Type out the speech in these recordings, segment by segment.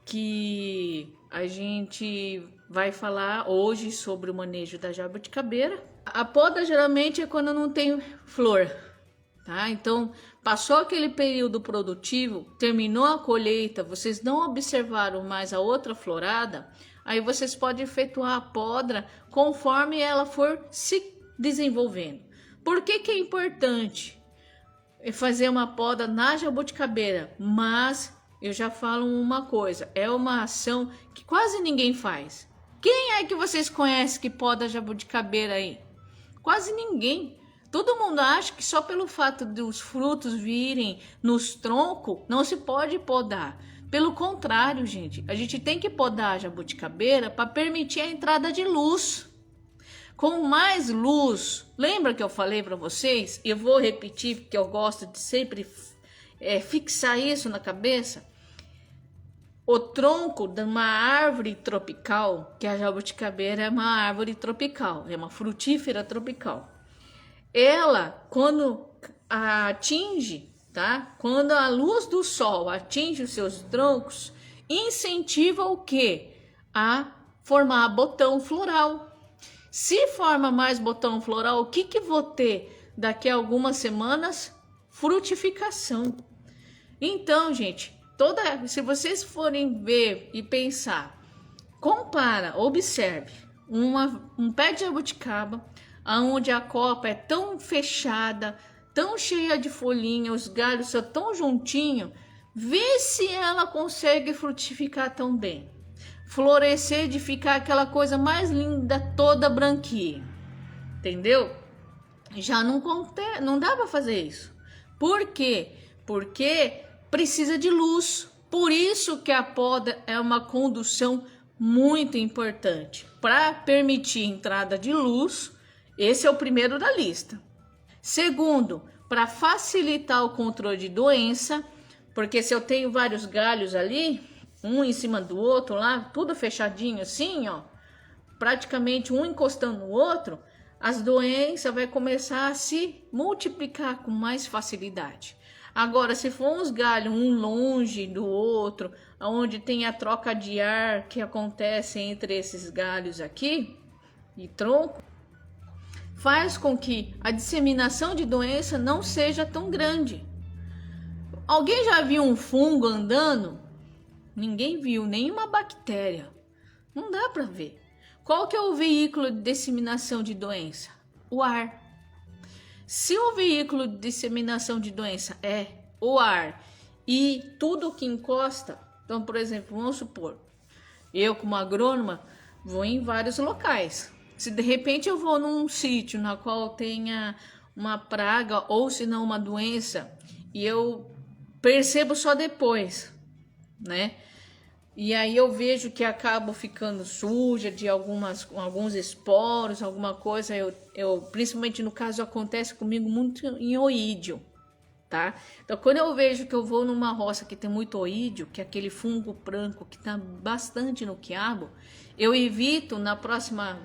que a gente vai falar hoje sobre o manejo da jabuticabeira. A poda geralmente é quando não tem flor, tá? Então, passou aquele período produtivo, terminou a colheita, vocês não observaram mais a outra florada, aí vocês podem efetuar a poda conforme ela for se desenvolvendo. Por que que é importante fazer uma poda na jabuticabeira? Mas eu já falo uma coisa, é uma ação que quase ninguém faz. Quem é que vocês conhecem que poda jabuticabeira aí? Quase ninguém. Todo mundo acha que só pelo fato dos frutos virem nos troncos não se pode podar. Pelo contrário, gente, a gente tem que podar a jabuticabeira para permitir a entrada de luz. Com mais luz, lembra que eu falei para vocês? Eu vou repetir porque eu gosto de sempre fixar isso na cabeça. O tronco de uma árvore tropical, que a jabuticabeira é uma árvore tropical, é uma frutífera tropical. Ela, quando atinge, tá? Quando a luz do sol atinge os seus troncos, incentiva o quê? A formar botão floral. Se forma mais botão floral, o que que vou ter daqui a algumas semanas? Frutificação. Então, gente, se vocês forem ver e pensar, compara, observe um pé de jabuticaba, onde a copa é tão fechada, tão cheia de folhinha, os galhos são tão juntinhos, vê se ela consegue frutificar tão bem, florescer de ficar aquela coisa mais linda, toda branquinha, entendeu? Já não dá para fazer isso. Por quê? Porque precisa de luz. Por isso que a poda é uma condução muito importante para permitir entrada de luz. Esse é o primeiro da lista. Segundo, para facilitar o controle de doença, porque se eu tenho vários galhos ali, um em cima do outro lá, tudo fechadinho assim, ó, praticamente um encostando no outro, as doenças vai começar a se multiplicar com mais facilidade. Agora, se for uns galhos um longe do outro, onde tem a troca de ar que acontece entre esses galhos aqui e tronco, faz com que a disseminação de doença não seja tão grande. Alguém já viu um fungo andando? Ninguém viu, nenhuma bactéria. Não dá para ver. Qual que é o veículo de disseminação de doença? O ar. Se o veículo de disseminação de doença é o ar e tudo que encosta, então, por exemplo, vamos supor, eu como agrônoma vou em vários locais. Se de repente eu vou num sítio na qual tenha uma praga ou se não uma doença e eu percebo só depois, né? E aí eu vejo que acabo ficando suja de alguns esporos, alguma coisa. Eu principalmente no caso acontece comigo muito em oídio, tá? Então quando eu vejo que eu vou numa roça que tem muito oídio, que é aquele fungo branco que tá bastante no quiabo, eu evito na próxima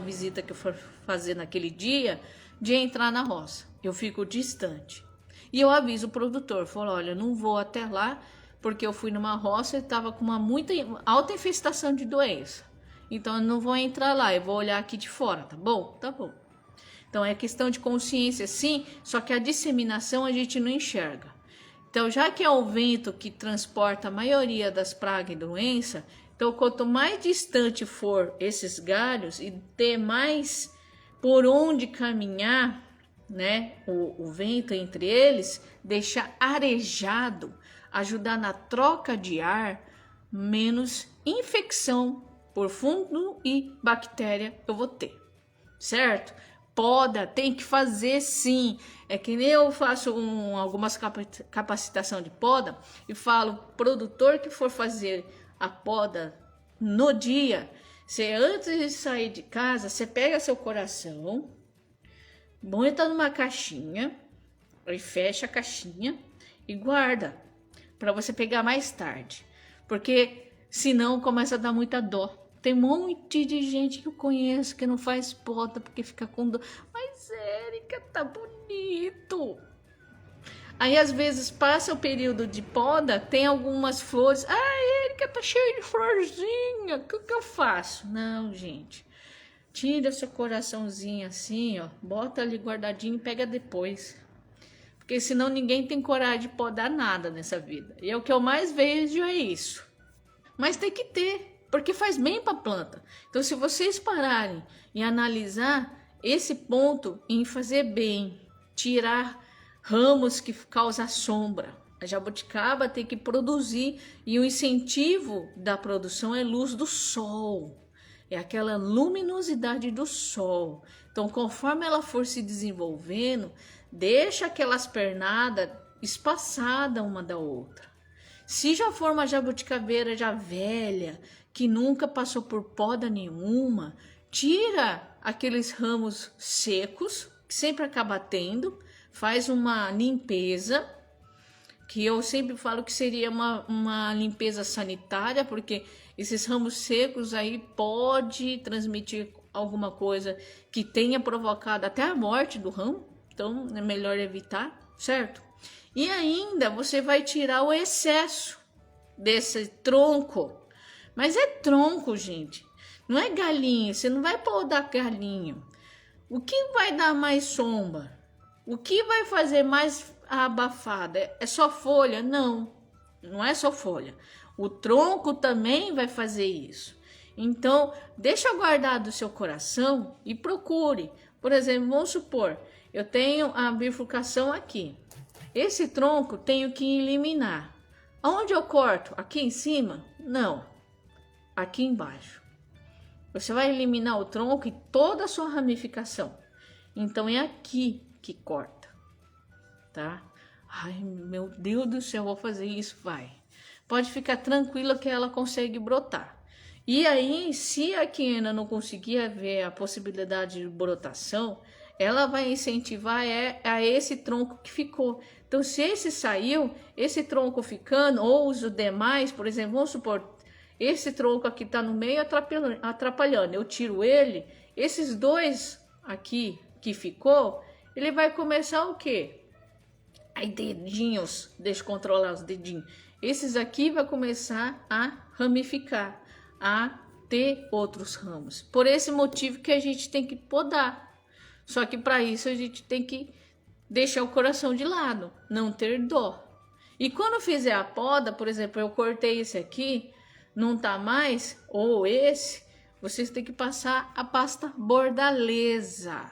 visita que eu for fazer naquele dia de entrar na roça. Eu fico distante. E eu aviso o produtor, falo, olha, eu não vou até lá porque eu fui numa roça e estava com uma muita alta infestação de doença. Então eu não vou entrar lá, eu vou olhar aqui de fora, tá bom? Tá bom. Então é questão de consciência sim, só que a disseminação a gente não enxerga. Então já que é o vento que transporta a maioria das pragas e doenças, então quanto mais distante for esses galhos e ter mais por onde caminhar, né, o vento entre eles, deixar arejado, ajudar na troca de ar, menos infecção por fungo e bactéria eu vou ter, certo? Poda tem que fazer sim. É que nem eu faço algumas capacitação de poda e falo, produtor que for fazer a poda no dia, você antes de sair de casa, você pega seu coração, bota numa caixinha, e fecha a caixinha e guarda para você pegar mais tarde, porque senão começa a dar muita dó. Tem um monte de gente que eu conheço que não faz poda porque fica com dor. Mas Érica, tá bonito. Aí às vezes passa o período de poda, tem algumas flores. Ah, Érica, porque tá cheio de florzinha, o que eu faço? Não, gente. Tira seu coraçãozinho assim, ó. Bota ali guardadinho e pega depois. Porque senão ninguém tem coragem de podar nada nessa vida. E é o que eu mais vejo é isso. Mas tem que ter, porque faz bem para a planta. Então, se vocês pararem e analisar esse ponto em fazer bem, tirar ramos que causam sombra. A jabuticaba tem que produzir e o incentivo da produção é luz do sol. É aquela luminosidade do sol. Então, conforme ela for se desenvolvendo, deixa aquelas pernadas espaçadas uma da outra. Se já for uma jabuticabeira já velha, que nunca passou por poda nenhuma, tira aqueles ramos secos, que sempre acaba tendo, faz uma limpeza, que eu sempre falo que seria uma limpeza sanitária, porque esses ramos secos aí pode transmitir alguma coisa que tenha provocado até a morte do ramo, então é melhor evitar, certo? E ainda você vai tirar o excesso desse tronco, mas é tronco, gente, não é galinho, você não vai podar galinho. O que vai dar mais sombra? O que vai fazer mais abafada? É só folha? Não, não é só folha. O tronco também vai fazer isso. Então, deixa guardado o seu coração e procure. Por exemplo, vamos supor, eu tenho a bifurcação aqui. Esse tronco tenho que eliminar. Aonde eu corto? Aqui em cima? Não, aqui embaixo. Você vai eliminar o tronco e toda a sua ramificação. Então, é aqui que corta, tá? Ai, meu Deus do céu, vou fazer isso, vai. Pode ficar tranquila que ela consegue brotar. E aí, se aqui ainda não conseguir ver a possibilidade de brotação, ela vai incentivar a esse tronco que ficou. Então, se esse saiu, esse tronco ficando, ou os demais, por exemplo, vamos supor, esse tronco aqui tá no meio atrapalhando, eu tiro ele, esses dois aqui que ficou, ele vai começar o quê? Aí dedinhos, deixa eu controlar os dedinhos. Esses aqui vai começar a ramificar, a ter outros ramos. Por esse motivo que a gente tem que podar. Só que para isso a gente tem que deixar o coração de lado, não ter dó. E quando fizer a poda, por exemplo, eu cortei esse aqui, não tá mais, ou esse, vocês têm que passar a pasta bordaleza.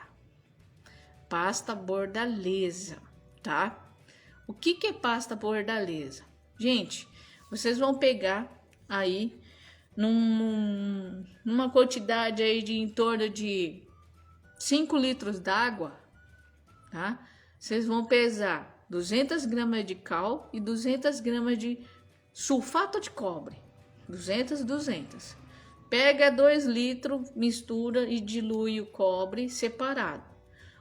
Pasta bordaleza, tá? O que é pasta bordaleza? Gente, vocês vão pegar aí numa quantidade aí de em torno de 5 litros d'água, tá? Vocês vão pesar 200 gramas de cal e 200 gramas de sulfato de cobre. 200. Pega 2 litros, mistura e dilui o cobre separado.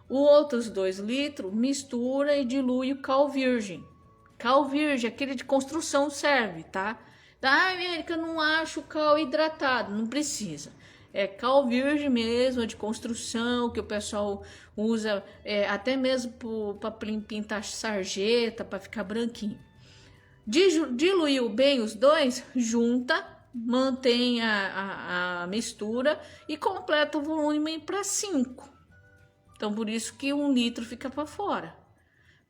Os outros 2 litros, mistura e dilui o cal virgem. Cal virgem, aquele de construção serve, tá? Ah, América, eu não acho cal hidratado. Não precisa. É cal virgem mesmo, de construção, que o pessoal usa até mesmo para pintar sarjeta, para ficar branquinho. Diluiu bem os dois, junta, mantém a mistura e completa o volume para 5. Então, por isso que 1 litro fica para fora.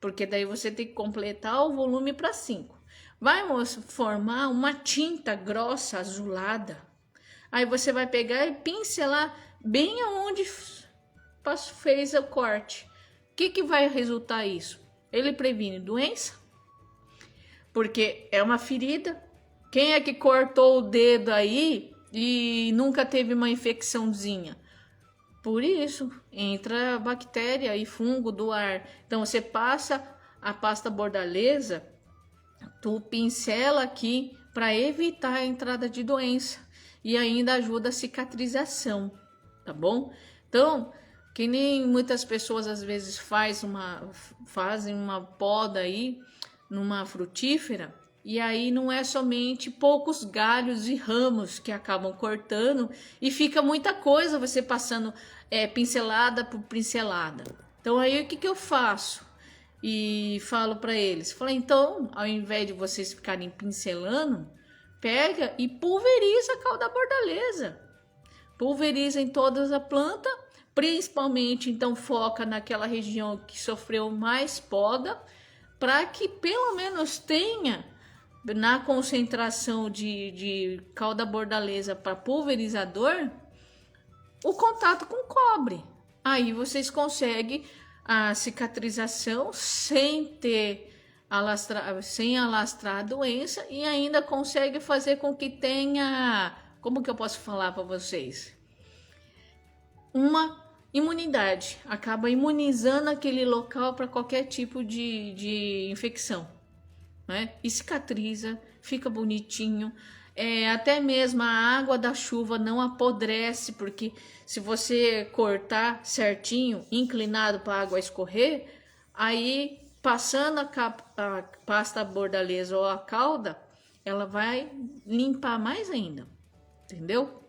Porque daí você tem que completar o volume para 5. Vai formar uma tinta grossa, azulada. Aí você vai pegar e pincelar bem aonde fez o corte. O que vai resultar isso? Ele previne doença, porque é uma ferida. Quem é que cortou o dedo aí e nunca teve uma infecçãozinha? Por isso, entra bactéria e fungo do ar. Então, você passa a pasta bordaleza, tu pincela aqui para evitar a entrada de doença. E ainda ajuda a cicatrização, tá bom? Então, que nem muitas pessoas às vezes fazem uma poda aí numa frutífera, e aí não é somente poucos galhos e ramos que acabam cortando e fica muita coisa você passando pincelada por pincelada. Então aí o que eu faço? E falo para eles, então, ao invés de vocês ficarem pincelando, pega e pulveriza a cal da bordaleza. Pulveriza em toda a planta, principalmente então foca naquela região que sofreu mais poda, para que pelo menos tenha na concentração de cal da bordaleza para pulverizador o contato com cobre. Aí vocês conseguem a cicatrização sem alastrar a doença e ainda consegue fazer com que tenha, como que eu posso falar para vocês? Uma imunidade, acaba imunizando aquele local para qualquer tipo de infecção, né? E cicatriza, fica bonitinho. Até mesmo a água da chuva não apodrece, porque se você cortar certinho, inclinado para a água escorrer, aí passando a pasta bordaleza ou a calda, ela vai limpar mais ainda, entendeu?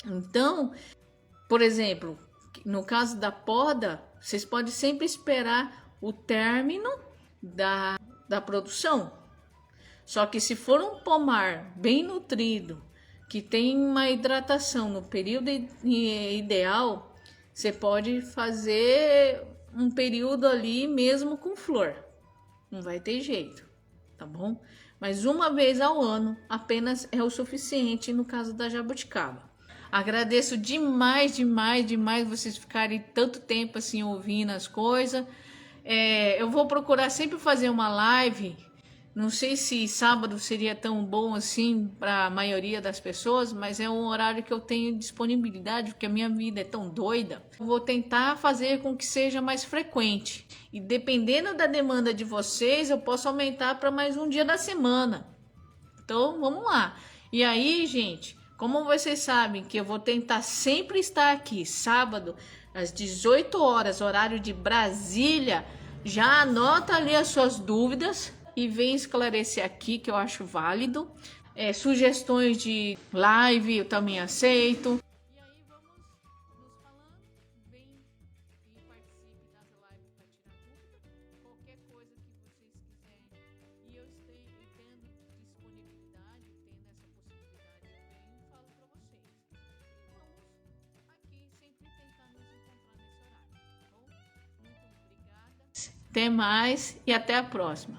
Então, por exemplo, no caso da poda, vocês podem sempre esperar o término da produção. Só que se for um pomar bem nutrido, que tem uma hidratação no período ideal, você pode fazer um período ali mesmo com flor. Não vai ter jeito, tá bom? Mas uma vez ao ano apenas é o suficiente no caso da jabuticaba. Agradeço demais vocês ficarem tanto tempo assim ouvindo as coisas. Eu vou procurar sempre fazer uma live. Não sei se sábado seria tão bom assim para a maioria das pessoas, mas é um horário que eu tenho disponibilidade, porque a minha vida é tão doida. Eu vou tentar fazer com que seja mais frequente. E dependendo da demanda de vocês, eu posso aumentar para mais um dia da semana. Então, vamos lá. E aí, gente, como vocês sabem que eu vou tentar sempre estar aqui, sábado, às 18 horas, horário de Brasília, já anota ali as suas dúvidas e vem esclarecer aqui, que eu acho válido. Sugestões de live eu também aceito. E aí vamos nos falando, vem e participe das lives para tirar dúvida. Qualquer coisa que vocês quiserem e eu tendo disponibilidade, tendo essa possibilidade, eu venho e falo para vocês. E vamos aqui sempre tentar nos encontrar nesse horário, tá bom? Muito obrigada. Até mais e até a próxima.